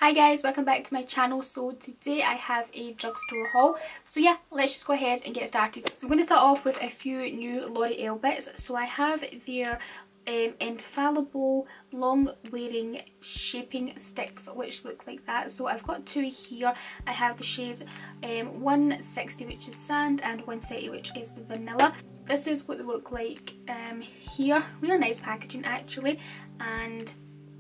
Hi guys, welcome back to my channel. So today I have a drugstore haul. So yeah, let's just go ahead and get started. So I'm going to start off with a few new L'Oreal bits. So I have their Infallible long wearing shaping sticks which look like that. So I've got two here. I have the shades 160 which is sand and 130 which is vanilla. This is what they look like here. Really nice packaging actually, and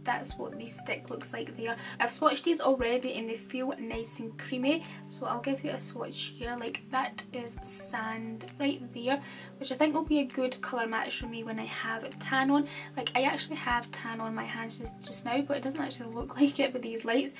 that's what the stick looks like there. I've swatched these already and they feel nice and creamy, so I'll give you a swatch here. Like that is sand right there, which I think will be a good colour match for me when I have tan on. Like I actually have tan on my hands just now, but it doesn't actually look like it with these lights.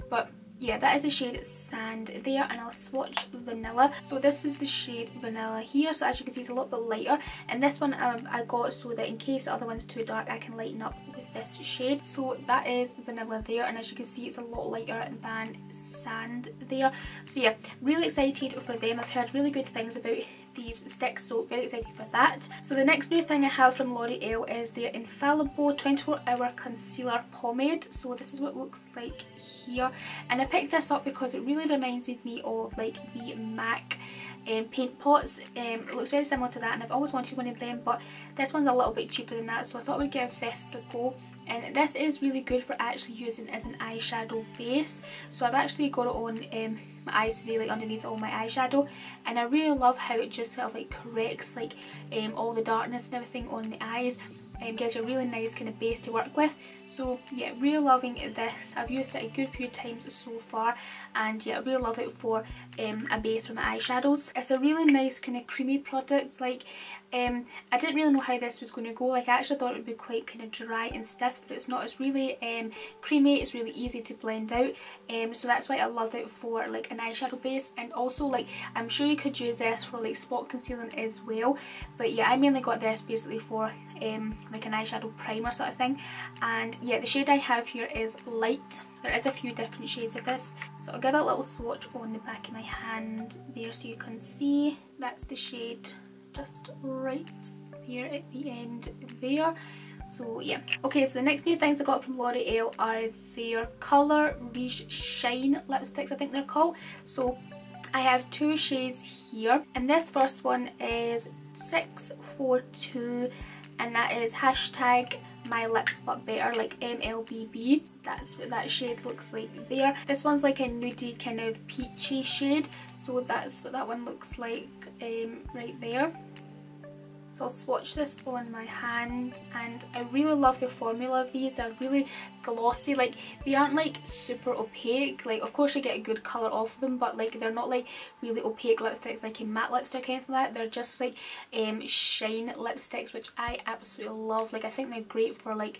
But yeah, that is the shade sand there, and I'll swatch vanilla. So this is the shade vanilla here, so as you can see it's a little bit lighter, and this one I got so that in case the other one's too dark I can lighten up with this shade. So that is vanilla there, and as you can see it's a lot lighter than sand there. So yeah, really excited for them. I've heard really good things about these sticks, so very excited for that. So the next new thing I have from L'Oreal is their Infallible 24-hour concealer pomade. So this is what it looks like here, and I picked this up because it really reminded me of like the MAC paint pots. It looks very similar to that, and I've always wanted one of them, but this one's a little bit cheaper than that, so I thought we'd give this a go. And this is really good for actually using as an eyeshadow base. So I've actually got it on my eyes today, like underneath all my eyeshadow, and I really love how it just sort of like corrects like all the darkness and everything on the eyes, and gives you a really nice kind of base to work with. So yeah, really loving this. I've used it a good few times so far, and yeah, I really love it for a base for my eyeshadows. It's a really nice kind of creamy product. Like I didn't really know how this was going to go. Like I actually thought it would be quite kind of dry and stiff, but it's not. It's really creamy. It's really easy to blend out, so that's why I love it for like an eyeshadow base. And also like I'm sure you could use this for like spot concealing as well, but yeah, I mainly got this basically for like an eyeshadow primer sort of thing. And yeah, the shade I have here is light. There is a few different shades of this, so I'll give a little swatch on the back of my hand there so you can see. That's the shade just right there at the end there. So yeah, okay, so the next new things I got from L'Oreal are their colour Riche Shine lipsticks, I think they're called. So I have two shades here, and this first one is 642, and that is hashtag my lips but better, like MLBB. That's what that shade looks like there. This one's like a nudie kind of peachy shade, so that's what that one looks like right there. So I'll swatch this on my hand, and I really love the formula of these. They're really glossy. Like they aren't like super opaque. Like of course you get a good colour off them, but like they're not like really opaque lipsticks like a matte lipstick or anything like that. They're just like shine lipsticks, which I absolutely love. Like I think they're great for like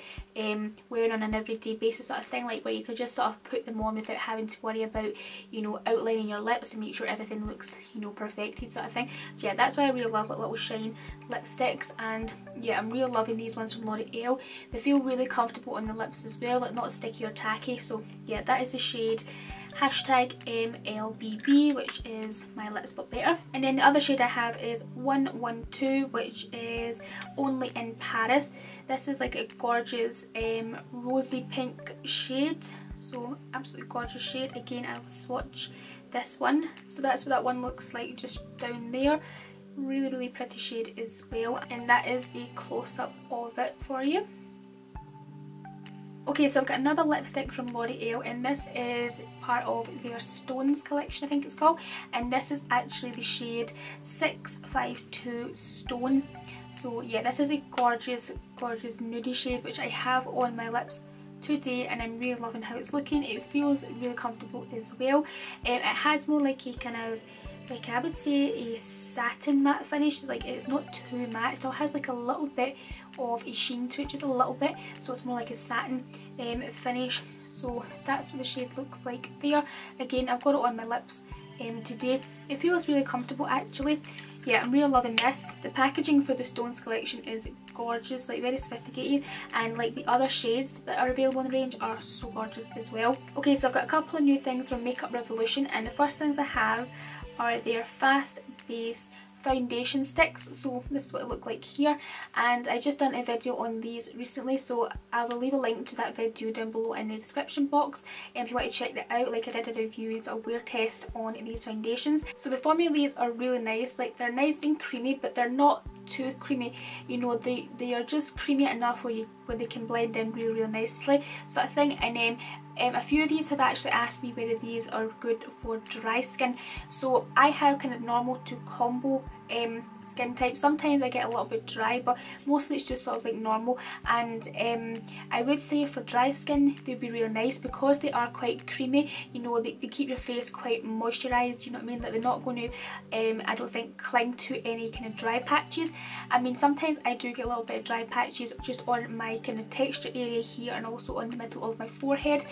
wearing on an everyday basis sort of thing, like where you could just sort of put them on without having to worry about, you know, outlining your lips and make sure everything looks, you know, perfected sort of thing. So yeah, that's why I really love like little shine lipsticks. And yeah, I'm really loving these ones from L'Oreal. They feel really comfortable on the lips as well, like not sticky or tacky. So yeah, that is the shade hashtag MLBB, which is my lips but better. And then the other shade I have is 112, which is Only in Paris. This is like a gorgeous rosy pink shade, so absolutely gorgeous shade. Again, I will swatch this one. So that's what that one looks like just down there. Really pretty shade as well, and that is a close-up of it for you. Okay, so I've got another lipstick from L'Oreal, and this is part of their Stones collection, I think it's called, and this is actually the shade 652 Stone. So yeah, this is a gorgeous nudie shade which I have on my lips today, and I'm really loving how it's looking. It feels really comfortable as well. It has more like a kind of, like I would say a satin matte finish. Like it's not too matte, it still has like a little bit of a sheen to it, just a little bit, so it's more like a satin finish. So that's what the shade looks like there. Again, I've got it on my lips today. It feels really comfortable actually. Yeah, I'm really loving this. The packaging for the Stones collection is gorgeous, like very sophisticated, and like the other shades that are available in the range are so gorgeous as well. Okay, so I've got a couple of new things from Makeup Revolution, and the first things I have are their Fast Base foundation sticks. So this is what it looked like here, and I just done a video on these recently, so I will leave a link to that video down below in the description box if you want to check that out. Like, I did a review, a wear test on these foundations. So the formula of these are really nice, like they're nice and creamy, but they're not too creamy, you know, they are just creamy enough where they can blend in really nicely, sort of thing. And then a few of these have actually asked me whether these are good for dry skin. So I have kind of normal to combo skin type. Sometimes I get a little bit dry, but mostly it's just sort of like normal. And I would say for dry skin they'd be really nice because they are quite creamy, you know, they keep your face quite moisturised, you know what I mean, that they're not going to I don't think cling to any kind of dry patches. I mean, sometimes I do get a little bit of dry patches just on my kind of texture area here and also on the middle of my forehead,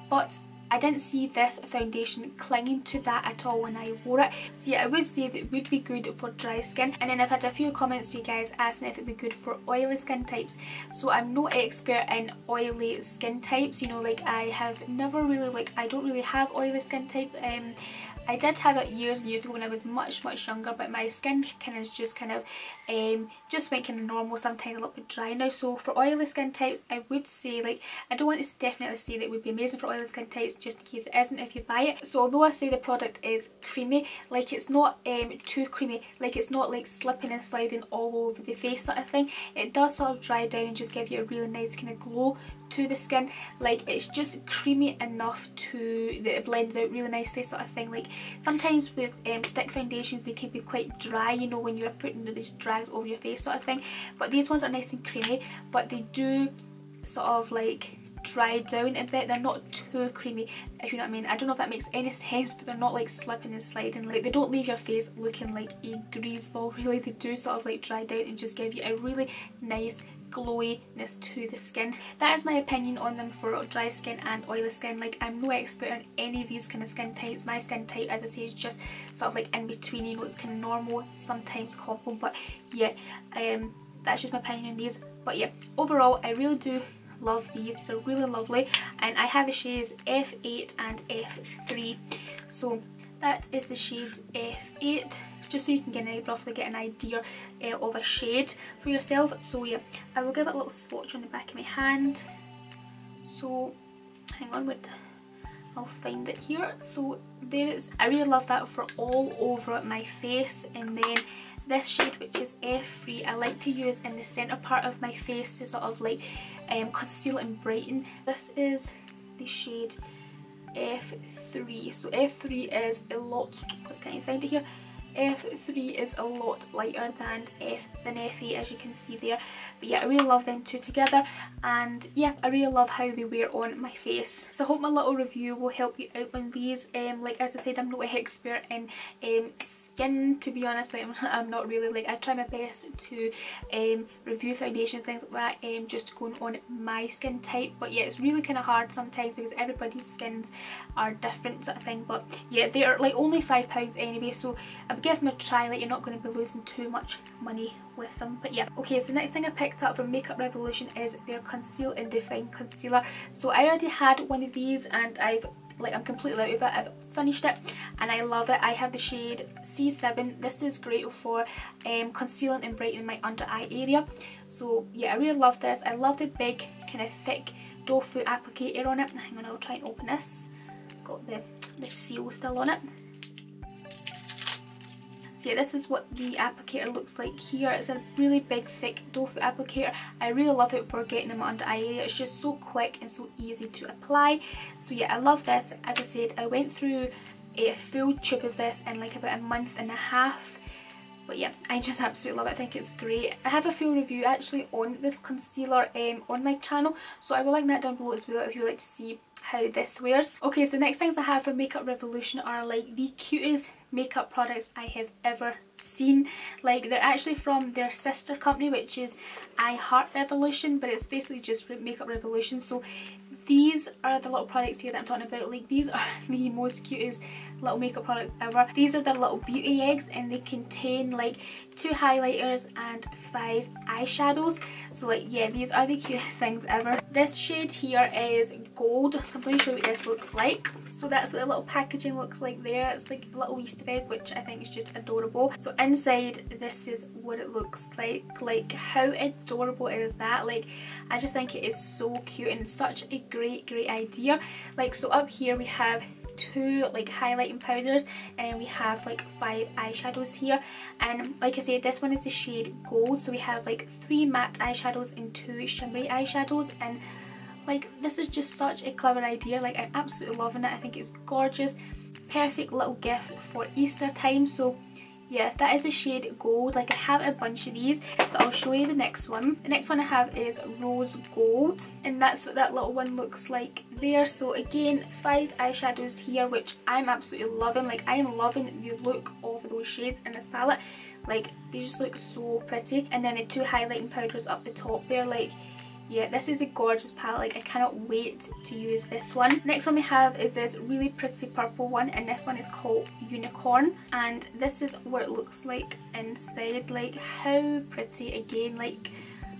but I didn't see this foundation clinging to that at all when I wore it. So yeah, I would say that it would be good for dry skin. And then I've had a few comments from you guys asking if it would be good for oily skin types. So I'm no expert in oily skin types, you know, like I have never really, like I don't really have oily skin type. I did have it years and years ago when I was much younger, but my skin just went kind of normal, sometimes a little bit dry now. So for oily skin types, I would say, like, I don't want to definitely say that it would be amazing for oily skin types, just in case it isn't if you buy it. So although I say the product is creamy, like it's not too creamy, like it's not like slipping and sliding all over the face sort of thing. It does sort of dry down and just give you a really nice kind of glow to the skin. Like, it's just creamy enough that it blends out really nicely sort of thing. Like sometimes with stick foundations they can be quite dry, you know, when you're putting these drags over your face sort of thing, but these ones are nice and creamy, but they do sort of like dry down a bit. They're not too creamy, if you know what I mean. I don't know if that makes any sense, but they're not like slipping and sliding. Like, they don't leave your face looking like a grease ball really. They do sort of like dry down and just give you a really nice glowiness to the skin. That is my opinion on them for dry skin and oily skin. Like, I'm no expert on any of these kind of skin types. My skin type, as I say, is just sort of like in between, you know, it's kind of normal, sometimes combo, but yeah, that's just my opinion on these. But yeah, overall I really do love these. These are really lovely, and I have the shades F8 and F3. So that is the shade F8, just so you can roughly get an idea of a shade for yourself. So yeah, I will give it a little swatch on the back of my hand. So hang on, I'll find it here. So there it is. I really love that for all over my face. And then this shade, which is F3, I like to use in the centre part of my face to sort of like conceal and brighten. This is the shade F3. So F3 is a lot, can't you find it here? F3 is a lot lighter than F8, as you can see there. But yeah, I really love them two together, and yeah, I really love how they wear on my face. So I hope my little review will help you out on these. Like, as I said, I'm not an expert in skin, to be honest. Like, I'm not really, like, I try my best to review foundations, things like that, just going on my skin type. But yeah, it's really kind of hard sometimes because everybody's skins are different sort of thing. But yeah, they are like only £5 anyway, so give them a try. Like, you're not going to be losing too much money with them. But yeah, okay, so next thing I picked up from Makeup Revolution is their Conceal and Define Concealer. So I already had one of these and I'm completely out of it. I've finished it and I love it. I have the shade C7. This is great for concealing and brightening my under eye area. So yeah, I really love this. I love the big kind of thick doe foot applicator on it. Hang on, I'll try and open this. It's got the seal still on it. So yeah, this is what the applicator looks like here. It's a really big thick doe foot applicator. I really love it for getting in my under eye area. It's just so quick and so easy to apply. So yeah, I love this. As I said, I went through a full tube of this in like about a month and a half. But yeah, I just absolutely love it. I think it's great. I have a full review actually on this concealer on my channel, so I will link that down below as well if you would like to see how this wears. Okay, so next things I have from Makeup Revolution are like the cutest makeup products I have ever seen. Like, they're actually from their sister company, which is I Heart Revolution, but it's basically just Makeup Revolution. So these are the little products here that I'm talking about. Like, these are the most cutest little makeup products ever. These are the little beauty eggs, and they contain like 2 highlighters and 5 eyeshadows. So like, yeah, these are the cutest things ever. This shade here is gold, so I'm going to show you what this looks like. So that's what the little packaging looks like there. It's like a little Easter egg, which I think is just adorable. So inside, this is what it looks like. Like, how adorable is that? Like, I just think it is so cute and such a great idea. Like, so up here we have 2 like highlighting powders, and we have like 5 eyeshadows here, and like I said, this one is the shade gold. So we have like 3 matte eyeshadows and 2 shimmery eyeshadows, and like, this is just such a clever idea. Like, I'm absolutely loving it. I think it's gorgeous, perfect little gift for Easter time. So yeah, that is the shade gold. Like, I have a bunch of these, so I'll show you the next one. The next one I have is rose gold, and that's what that little one looks like there. So again, 5 eyeshadows here, which I'm absolutely loving. Like, I am loving the look of those shades in this palette. Like, they just look so pretty. And then the 2 highlighting powders up the top there. Like, yeah, this is a gorgeous palette. Like, I cannot wait to use this one. Next one we have is this really pretty purple one, and this one is called Unicorn, and this is what it looks like inside. Like, how pretty again. Like,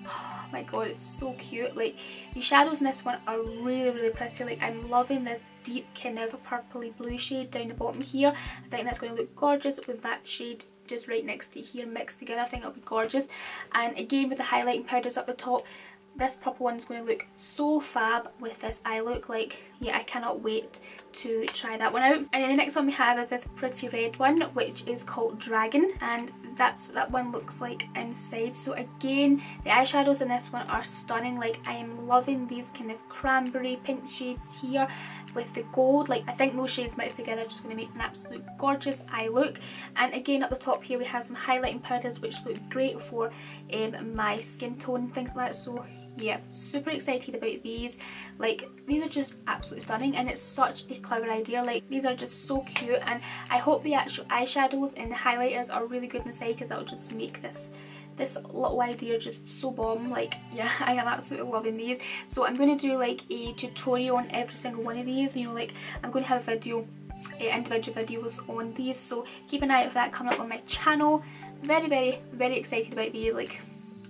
oh my god, it's so cute. Like, the shadows in this one are really pretty. Like, I'm loving this deep kind of purpley blue shade down the bottom here. I think that's going to look gorgeous with that shade just right next to here mixed together. I think it'll be gorgeous. And again, with the highlighting powders up the top, this purple one is going to look so fab with this eye look. Like, yeah, I cannot wait to try that one out. And then the next one we have is this pretty red one, which is called Dragon, and that's what that one looks like inside. So again, the eyeshadows in this one are stunning. Like, I am loving these kind of cranberry pink shades here with the gold. Like, I think those shades mixed together are just going to make an absolute gorgeous eye look. And again, at the top here we have some highlighting powders, which look great for my skin tone and things like that. So yeah, super excited about these. Like, these are just absolutely stunning, and it's such a clever idea. Like, these are just so cute, and I hope the actual eyeshadows and the highlighters are really good inside, because that'll just make this little idea just so bomb. Like, yeah, I am absolutely loving these. So I'm going to do like a tutorial on every single one of these. You know, like, I'm going to have a video, individual videos on these, so keep an eye out for that coming up on my channel. Very excited about these. Like,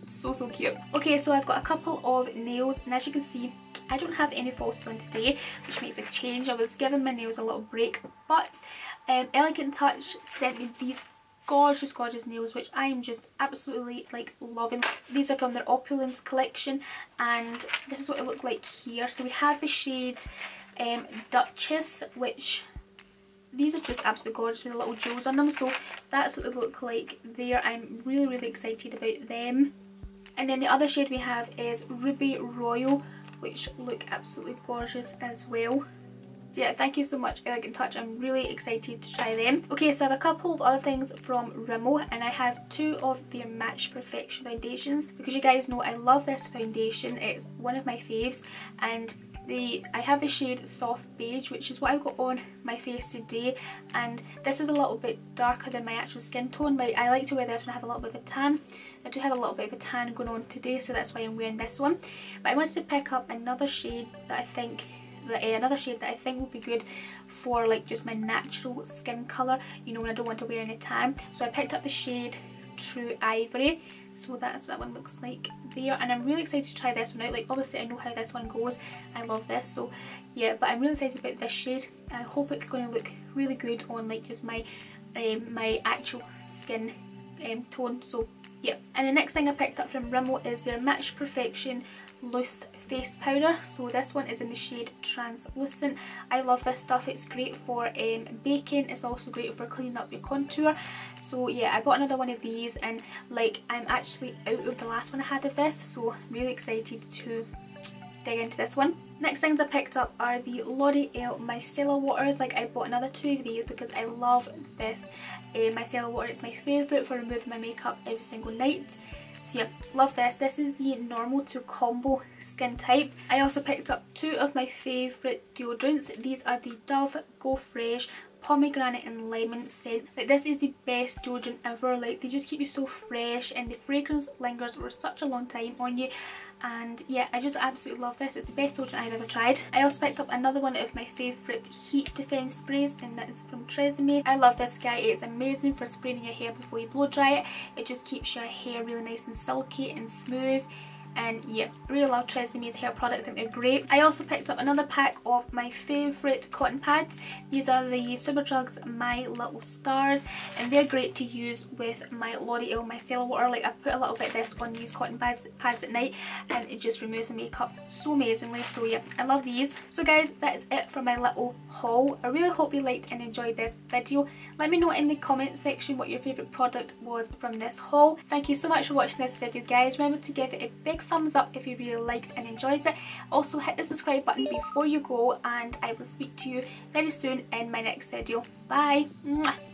so cute. Okay, so I've got a couple of nails, and as you can see, I don't have any falsies on today, which makes a change. I was giving my nails a little break, but Elegant Touch sent me these gorgeous nails, which I am just absolutely like loving. These are from their Opulence collection, and this is what it looked like here. So we have the shade Duchess, which these are just absolutely gorgeous with the little jewels on them. So that's what they look like there. I'm really excited about them. And then the other shade we have is Ruby Royal, which look absolutely gorgeous as well. So yeah, thank you so much, Elegant Touch. I'm really excited to try them. Okay, so I have a couple of other things from Rimmel, and I have 2 of their Match Perfection foundations, because you guys know I love this foundation. It's one of my faves, and I have the shade Soft Beige, which is what I got on my face today, and this is a little bit darker than my actual skin tone. Like, I like to wear this when I have a little bit of a tan. I do have a little bit of a tan going on today, so that's why I'm wearing this one. But I wanted to pick up another shade that I think will be good for like just my natural skin colour, you know, when I don't want to wear any tan. So I picked up the shade True Ivory. So that's what that one looks like there, and I'm really excited to try this one out. Like, obviously I know how this one goes, I love this, so yeah, but I'm really excited about this shade. I hope it's going to look really good on like just my my actual skin tone. So yeah. And the next thing I picked up from Rimmel is their Match Perfection Loose Face Powder. So this one is in the shade Translucent. I love this stuff. It's great for baking. It's also great for cleaning up your contour. So yeah, I bought another one of these, and like, I'm actually out of the last one I had of this, so I'm really excited to dig into this one. Next things I picked up are the L'Oreal Micellar Waters. Like, I bought another 2 of these because I love this micellar water. It's my favourite for removing my makeup every single night. So yeah, love this. This is the normal to combo skin type. I also picked up 2 of my favourite deodorants. These are the Dove Go Fresh Pomegranate and Lemon scent. Like, this is the best deodorant ever. Like, they just keep you so fresh, and the fragrance lingers for such a long time on you. and yeah, I just absolutely love this. It's the best deodorant I've ever tried. I also picked up another one of my favourite heat defence sprays, and that is from Tresemme. I love this guy. It's amazing for spraying your hair before you blow dry it. It just keeps your hair really nice and silky and smooth. And yeah, really love Tresemme's hair products. I think they're great. I also picked up another pack of my favourite cotton pads. These are the Superdrug's My Little Stars, and they're great to use with my L'Oreal micellar water. Like, I put a little bit of this on these cotton pads at night, and it just removes my makeup so amazingly. So yeah, I love these. So guys, that is it for my little haul. I really hope you liked and enjoyed this video. Let me know in the comment section what your favourite product was from this haul. Thank you so much for watching this video, guys. Remember to give it a big thumbs up if you really liked and enjoyed it. Also hit the subscribe button before you go, and I will speak to you very soon in my next video. Bye! Mwah.